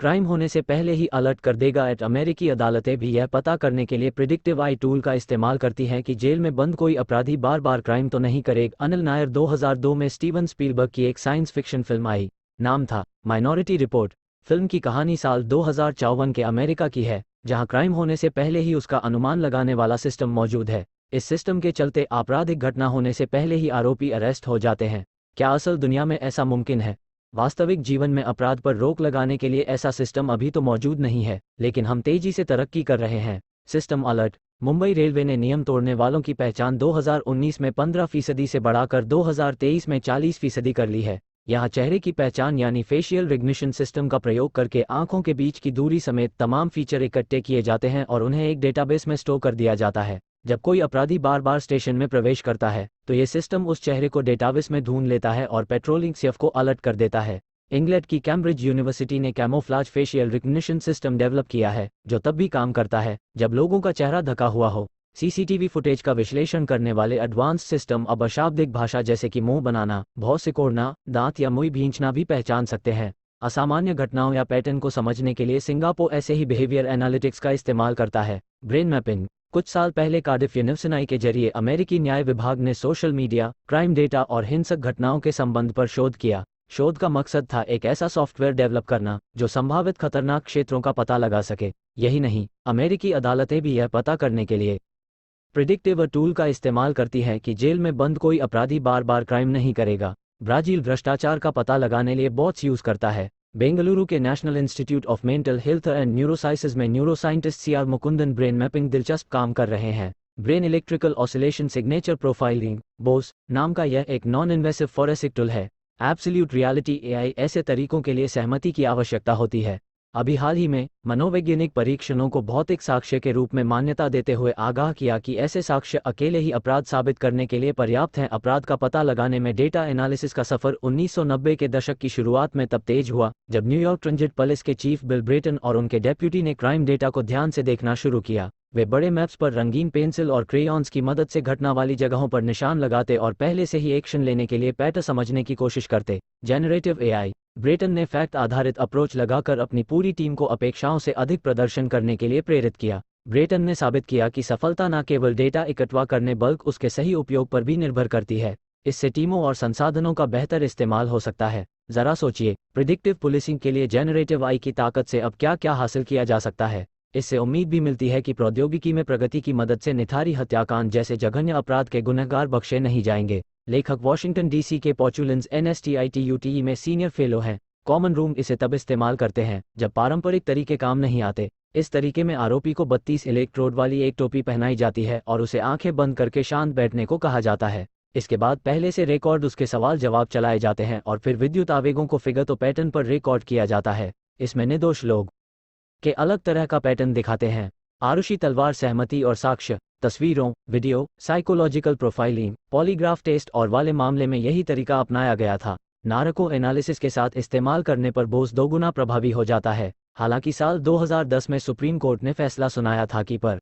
Crime होने से पहले ही अलर्ट कर देगा। अमेरिकी अदालतें भी यह पता करने के लिए प्रिडिक्टिव आई टूल का इस्तेमाल करती हैं कि जेल में बंद कोई अपराधी बार बार क्राइम तो नहीं करेगा। अनिल नायर 2002 में स्टीवन स्पीलबर्ग की एक साइंस फिक्शन फिल्म आई, नाम था माइनॉरिटी रिपोर्ट। फिल्म की कहानी साल 2054 के अमेरिका की है, जहां क्राइम होने से पहले ही उसका अनुमान लगाने वाला सिस्टम मौजूद है। इस सिस्टम के चलते आपराधिक घटना होने से पहले ही आरोपी अरेस्ट हो जाते हैं। क्या असल दुनिया में ऐसा मुमकिन है? वास्तविक जीवन में अपराध पर रोक लगाने के लिए ऐसा सिस्टम अभी तो मौजूद नहीं है, लेकिन हम तेजी से तरक्की कर रहे हैं। System alert. मुंबई रेलवे ने नियम तोड़ने वालों की पहचान 2019 में 15% से बढ़ाकर 2023 में 40% कर ली है। यहाँ चेहरे की पहचान यानी फेशियल रिकग्निशन सिस्टम का प्रयोग करके आंखों के बीच की दूरी समेत तमाम फीचर इकट्ठे किए जाते हैं और उन्हें एक डेटाबेस में स्टोर कर दिया जाता है। जब कोई अपराधी बार बार स्टेशन में प्रवेश करता है तो ये सिस्टम उस चेहरे को डेटाबेस में ढूंढ लेता है और पेट्रोलिंग स्टाफ को अलर्ट कर देता है। इंग्लैंड की कैम्ब्रिज यूनिवर्सिटी ने camouflage facial recognition system develop किया है, जो तब भी काम करता है जब लोगों का चेहरा ढका हुआ हो। सीसीटीवी फुटेज का विश्लेषण करने वाले एडवांस सिस्टम अब अशाब्दिक भाषा जैसे कि मुंह बनाना, भौं सिकोड़ना, दांत या मुंह भींचना भी पहचान सकते हैं। असामान्य घटनाओं या पैटर्न को समझने के लिए सिंगापुर ऐसे ही बिहेवियर एनालिटिक्स का इस्तेमाल करता है। Brain mapping. कुछ साल पहले कार्डिफ यूनिवर्सिटी के जरिए अमेरिकी न्याय विभाग ने सोशल मीडिया, क्राइम डेटा और हिंसक घटनाओं के संबंध पर शोध किया। शोध का मकसद था एक ऐसा सॉफ्टवेयर डेवलप करना जो संभावित खतरनाक क्षेत्रों का पता लगा सके। यही नहीं, अमेरिकी अदालतें भी यह पता करने के लिए प्रिडिक्टिव टूल का इस्तेमाल करती हैं कि जेल में बंद कोई अपराधी बार बार क्राइम नहीं करेगा। ब्राजील भ्रष्टाचार का पता लगाने लिए बॉट्स यूज करता है। बेंगलुरु के National Institute of Mental Health and Neurosciences में neuroscientist CR Mukundan brain mapping दिलचस्प काम कर रहे हैं। Brain electrical oscillation signature profiling BEOS नाम का यह एक नॉन इन्वेसिव फॉरेंसिक टूल है। एब्सोल्यूट रियलिटी एआई ऐसे तरीकों के लिए सहमति की आवश्यकता होती है। अभी हाल ही में मनोवैज्ञानिक परीक्षणों को भौतिक साक्ष्य के रूप में मान्यता देते हुए आगाह किया कि ऐसे साक्ष्य अकेले ही अपराध साबित करने के लिए पर्याप्त हैं। अपराध का पता लगाने में डेटा एनालिसिस का सफर 1990 के दशक की शुरुआत में तब तेज हुआ जब न्यूयॉर्क ट्रांजिट पुलिस के चीफ बिल ब्रेटन और उनके डेप्यूटी ने क्राइम डेटा को ध्यान से देखना शुरू किया। वे बड़े मैप्स पर रंगीन पेंसिल और क्रेयॉन्स की मदद से घटना वाली जगहों पर निशान लगाते और पहले से ही एक्शन लेने के लिए पैटर्न समझने की कोशिश करते। Generative AI. ब्रेटन ने फैक्ट आधारित अप्रोच लगाकर अपनी पूरी टीम को अपेक्षाओं से अधिक प्रदर्शन करने के लिए प्रेरित किया। ब्रेटन ने साबित किया कि सफलता न केवल डेटा इकट्ठा करने बल्कि उसके सही उपयोग पर भी निर्भर करती है। इससे टीमों और संसाधनों का बेहतर इस्तेमाल हो सकता है। जरा सोचिए, प्रिडिक्टिव पुलिसिंग के लिए जेनरेटिव आई की ताकत से अब क्या क्या हासिल किया जा सकता है। इससे उम्मीद भी मिलती है कि प्रौद्योगिकी में प्रगति की मदद से निथारी हत्याकांड जैसे जघन्य अपराध के गुनहगार बख्शे नहीं जाएंगे। लेखक वॉशिंगटन डीसी के पोचुलेंस NSTITUTE में सीनियर फेलो हैं। कॉमन रूम इसे तब इस्तेमाल करते हैं जब पारंपरिक तरीके काम नहीं आते। इस तरीके में आरोपी को 32 इलेक्ट्रोड वाली एक टोपी पहनाई जाती है और उसे आंखें बंद करके शांत बैठने को कहा जाता है। इसके बाद पहले से रिकॉर्ड उसके सवाल जवाब चलाए जाते हैं और फिर विद्युत आवेगों को फिगर तो पैटर्न पर रिकॉर्ड किया जाता है। इसमें निर्दोष लोग के अलग तरह का पैटर्न दिखाते हैं। आरुषि तलवार सहमति और साक्ष्य, तस्वीरों, video, psychological profiling, polygraph test और वाले मामले में यही तरीका अपनाया गया था। नार्को एनालिसिस के साथ इस्तेमाल करने पर बोस दोगुना प्रभावी हो जाता है। हालांकि साल 2010 में सुप्रीम कोर्ट ने फैसला सुनाया था कि पर